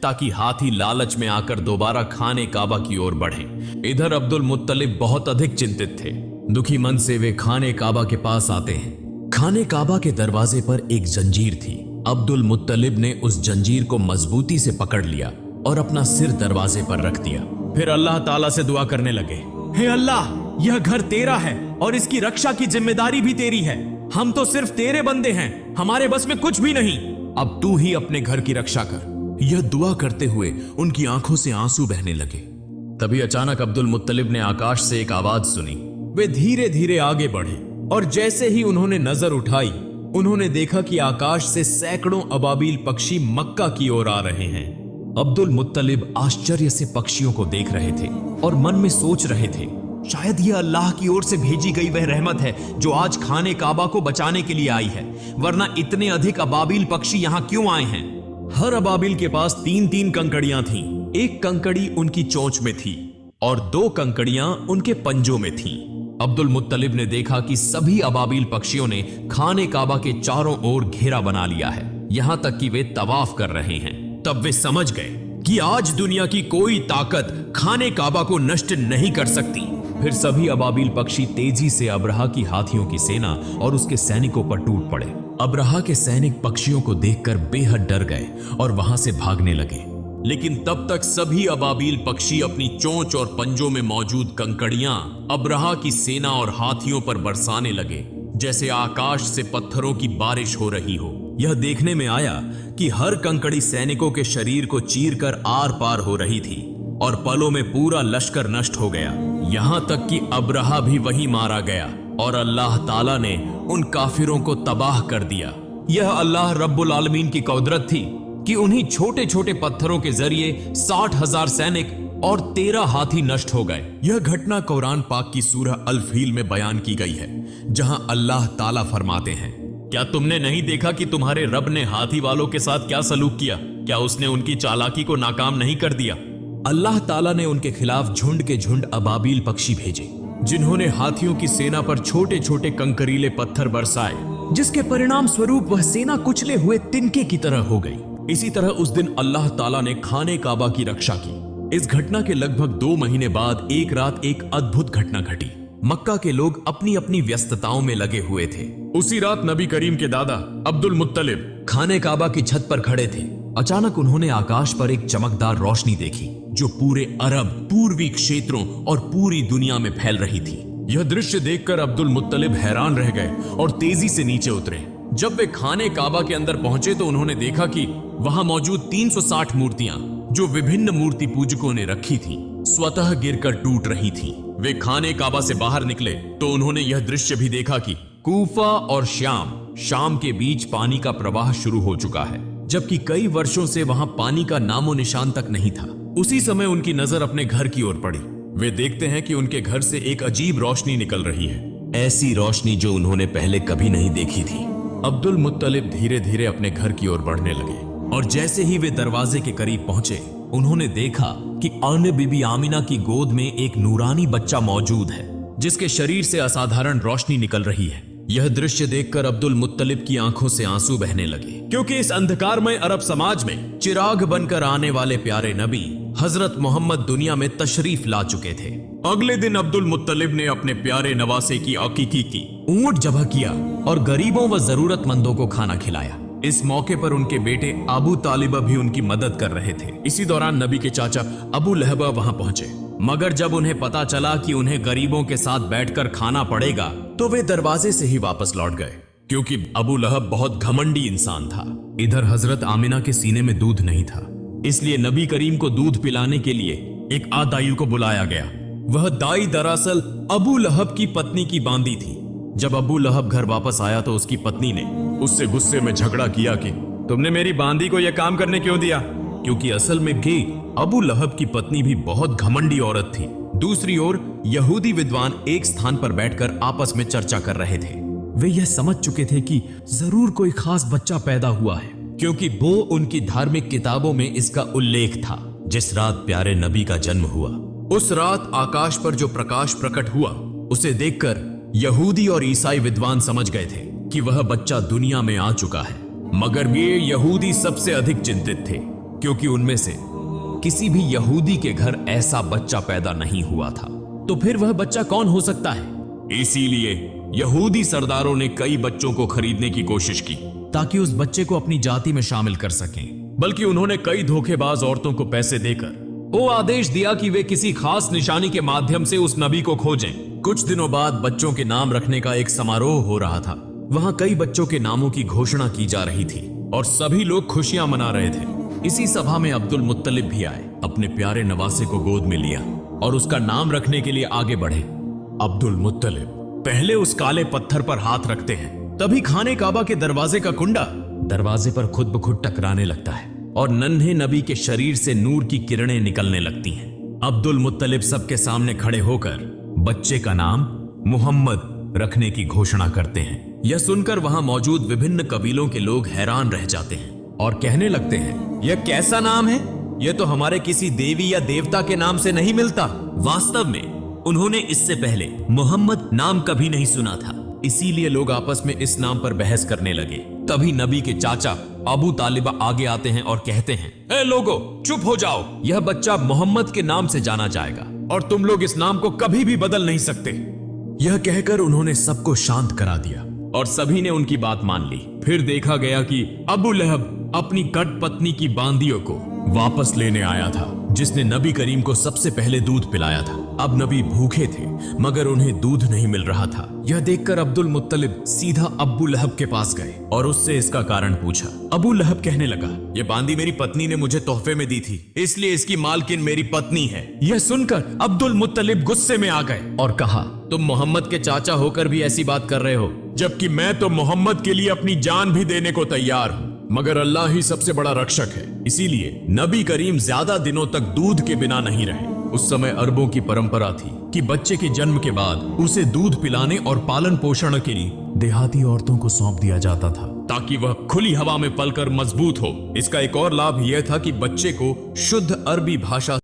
ताकि हाथी लालच में आकर दोबारा खाने काबा की ओर बढ़ें। इधर अब्दुल मुत्तलिब बहुत अधिक चिंतित थे। दुखी मन से वे खाने काबा के पास आते हैं। खाने काबा के दरवाजे पर एक जंजीर थी। अब्दुल मुत्तलिब ने उस जंजीर को मजबूती से पकड़ लिया और अपना सिर दरवाजे पर रख दिया। फिर अल्लाह ताला से दुआ करने लगे, हे अल्लाह, यह घर तेरा है और इसकी रक्षा की जिम्मेदारी भी तेरी है। हम तो सिर्फ तेरे बंदे हैं, हमारे बस में कुछ भी नहीं। अब तू ही अपने घर की रक्षा कर। यह दुआ करते हुए उनकी आंखों से आंसू बहने लगे। तभी अचानक अब्दुल मुत्तलिब ने आकाश से एक आवाज सुनी। वे धीरे धीरे आगे बढ़े और जैसे ही उन्होंने नजर उठाई, उन्होंने देखा कि आकाश से सैकड़ों अबाबील पक्षी मक्का की ओर आ रहे हैं। अब्दुल मुत्तलिब आश्चर्य से पक्षियों को देख रहे थे और मन में सोच रहे थे, शायद यह अल्लाह की ओर से भेजी गई वह रहमत है जो आज खाने काबा को बचाने के लिए आई है, वरना इतने अधिक अबाबील पक्षी यहाँ क्यों आए हैं। हर अबाबील के पास 3-3 कंकड़ियां थीं। एक कंकड़ी उनकी चोंच में थी और 2 कंकड़ियां उनके पंजों में थीं। अब्दुल मुत्तलिब ने देखा कि सभी अबाबील पक्षियों ने खाने काबा के चारों ओर घेरा बना लिया है, यहां तक कि वे तवाफ कर रहे हैं। तब वे समझ गए कि आज दुनिया की कोई ताकत खाने काबा को नष्ट नहीं कर सकती। फिर सभी अबाबील पक्षी तेजी से अब्रहा की हाथियों की सेना और उसके सैनिकों पर टूट पड़े। अब्रहा के सैनिक पक्षियों को देखकर बेहद डर गए और वहां से भागने लगे। लेकिन तब तक सभी अबाबील पक्षी अपनी चोंच और पंजों में मौजूद कंकड़ियां अब्रहा की सेना और हाथियों पर बरसाने लगे, जैसे आकाश से पत्थरों की बारिश हो रही हो। यह देखने में आया कि हर कंकड़ी सैनिकों के शरीर को चीरकर आर पार हो रही थी और पलों में पूरा लश्कर नष्ट हो गया। यहां तक कि अब्रहा भी वहीं मारा गया और अल्लाह ताला ने उन काफिरों को तबाह कर दिया। यह अल्लाह रब्बुल आलमीन की कुदरत थी कि उन्हीं छोटे छोटे पत्थरों के जरिए 60,000 सैनिक और 13 हाथी नष्ट हो गए। यह घटना कुरान पाक की सूरह अल फील में बयान की गई है, जहां अल्लाह ताला फरमाते हैं, क्या तुमने नहीं देखा कि तुम्हारे रब ने हाथी वालों के साथ क्या सलूक किया? क्या उसने उनकी चालाकी को नाकाम नहीं कर दिया? अल्लाह ताला ने उनके खिलाफ झुंड के झुंड अबाबील पक्षी भेजे, जिन्होंने हाथियों की सेना पर छोटे छोटे कंकरीले पत्थर बरसाए, जिसके परिणाम स्वरूप वह सेना कुचले हुए तिनके की तरह हो गई। इसी तरह उस दिन अल्लाह ताला ने खाने काबा की रक्षा की। इस घटना के लगभग 2 महीने बाद एक रात एक अद्भुत घटना घटी। मक्का के लोग अपनी अपनी व्यस्तताओं में लगे हुए थे। उसी रात नबी करीम के दादा अब्दुल मुत्तलिब खाने काबा की छत पर खड़े थे। अचानक उन्होंने आकाश पर एक चमकदार रोशनी देखी जो पूरे अरब, पूर्वी क्षेत्रों और पूरी दुनिया में फैल रही थी। यह दृश्य देखकर अब्दुल मुत्तलिब हैरान रह गए और तेजी से नीचे उतरे। जब वे खाने काबा के अंदर पहुंचे तो उन्होंने देखा कि वहां मौजूद 360 मूर्तियां जो विभिन्न मूर्ति पूजकों ने रखी थी, स्वतः गिरकर टूट रही थीं। वे खाने काबा से बाहर निकले तो उन्होंने यह दृश्य भी देखा कि कूफा और शाम के बीच पानी का प्रवाह शुरू हो चुका है, जबकि कई वर्षों से वहां पानी का नामो निशान तक नहीं था। उसी समय उनकी नजर अपने घर की ओर पड़ी। वे देखते हैं कि उनके घर से एक अजीब रोशनी निकल रही है, ऐसी रोशनी जो उन्होंने पहले कभी नहीं देखी थी। अब्दुल मुत्तलिब धीरे धीरे अपने घर की ओर बढ़ने लगे और जैसे ही वे दरवाजे के करीब पहुंचे, उन्होंने देखा कि अन्य बीबी आमिना की गोद में एक नूरानी बच्चा मौजूद है, जिसके शरीर से असाधारण रोशनी निकल रही है। यह दृश्य देखकर अब्दुल मुत्तलिब की आंखों से आंसू बहने लगे, क्योंकि इस अंधकारमय अरब समाज में चिराग बनकर आने वाले प्यारे नबी हजरत मोहम्मद दुनिया में तशरीफ ला चुके थे। अगले दिन अब्दुल मुत्तलिब ने अपने प्यारे नवासे की अकीकी की, ऊंट ज़बह किया और गरीबों व जरूरतमंदों को खाना खिलाया। इस मौके पर उनके बेटे अबू तालिबा भी उनकी मदद कर रहे थे। इसी दौरान नबी के चाचा अबू लहब वहां पहुंचे, मगर जब उन्हें पता चला कि उन्हें गरीबों के साथ बैठकर खाना पड़ेगा तो वे दरवाजे से ही वापस लौट गए, क्योंकि अबू लहब बहुत घमंडी इंसान था। इधर हजरत आमिना के सीने में दूध नहीं था, इसलिए नबी करीम को दूध पिलाने के लिए एक आदायु को बुलाया गया। वह दाई दरअसल अबू लहब की पत्नी की बांदी थी। जब अबू लहब घर वापस आया तो उसकी पत्नी ने उससे गुस्से में झगड़ा किया कि तुमने मेरी बांदी को यह काम करने क्यों दिया, क्योंकि असल में भी अबू लहब की पत्नी भी बहुत घमंडी औरत थी। दूसरी ओर यहूदी विद्वान एक स्थान पर बैठकर आपस में चर्चा कर रहे थे। वे यह समझ चुके थे कि जरूर कोई खास बच्चा पैदा हुआ है, क्योंकि वो उनकी धार्मिक किताबों में इसका उल्लेख था। जिस रात प्यारे नबी का जन्म हुआ, उस रात आकाश पर जो प्रकाश प्रकट हुआ, उसे देखकर यहूदी और ईसाई विद्वान समझ गए थे कि वह बच्चा दुनिया में आ चुका है। मगर ये यहूदी सबसे अधिक चिंतित थे, क्योंकि उनमें से किसी भी यहूदी के घर ऐसा बच्चा पैदा नहीं हुआ था। तो फिर वह बच्चा कौन हो सकता है? इसीलिए यहूदी सरदारों ने कई बच्चों को खरीदने की कोशिश की ताकि उस बच्चे को अपनी जाति में शामिल कर सकें। बल्कि उन्होंने कई धोखेबाज औरतों को पैसे देकर वो आदेश दिया कि वे किसी खास निशानी के माध्यम से उस नबी को खोजें। कुछ दिनों बाद बच्चों के नाम रखने का एक समारोह हो रहा था। वहां कई बच्चों के नामों की घोषणा की जा रही थी और सभी लोग खुशियां मना रहे थे। इसी सभा में अब्दुल मुत्तलिब भी आए, अपने प्यारे नवासे को गोद में लिया और उसका नाम रखने के लिए आगे बढ़े। अब्दुल मुत्तलिब पहले उस काले पत्थर पर हाथ रखते हैं, तभी खाने काबा के दरवाजे का कुंडा दरवाजे पर खुद ब खुद टकराने लगता है और नन्हे नबी के शरीर से नूर की किरणें निकलने लगती हैं। अब्दुल मुत्तलिब सबके सामने खड़े होकर बच्चे का नाम मोहम्मद रखने की घोषणा करते हैं। यह सुनकर वहां मौजूद विभिन्न कबीलों के लोग हैरान रह जाते हैं और कहने लगते हैं, यह कैसा नाम है? यह तो हमारे किसी देवी या देवता के नाम से नहीं मिलता। वास्तव में उन्होंने इससे पहले मोहम्मद नाम कभी नहीं सुना था, इसीलिए लोग आपस में इस नाम पर बहस करने लगे। तभी नबी के चाचा अबू तालिबा आगे आते हैं और कहते हैं, ए लोगो, चुप हो जाओ। यह बच्चा मोहम्मद के नाम से जाना जाएगा और तुम लोग इस नाम को कभी भी बदल नहीं सकते। यह कहकर उन्होंने सबको शांत करा दिया और सभी ने उनकी बात मान ली। फिर देखा गया कि अबू लहब अपनी कट पत्नी की बांदियों को वापस लेने आया था, जिसने नबी करीम को सबसे पहले दूध पिलाया था। अब नबी भूखे थे मगर उन्हें दूध नहीं मिल रहा था। यह देखकर अब्दुल मुत्तलिब सीधा अबू लहब के पास गए और उससे इसका कारण पूछा। अबू लहब कहने लगा, यह बांदी मेरी पत्नी ने मुझे तोहफे में दी थी, इसलिए इसकी मालकिन मेरी पत्नी है। यह सुनकर अब्दुल मुत्तलिब गुस्से में आ गए और कहा, तुम मोहम्मद के चाचा होकर भी ऐसी बात कर रहे हो, जबकि मैं तो मोहम्मद के लिए अपनी जान भी देने को तैयार हूँ। मगर अल्लाह ही सबसे बड़ा रक्षक है, इसीलिए नबी करीम ज्यादा दिनों तक दूध के बिना नहीं रहे। उस समय अरबों की परंपरा थी कि बच्चे के जन्म के बाद उसे दूध पिलाने और पालन पोषण के लिए देहाती औरतों को सौंप दिया जाता था, ताकि वह खुली हवा में पलकर मजबूत हो। इसका एक और लाभ यह था कि बच्चे को शुद्ध अरबी भाषा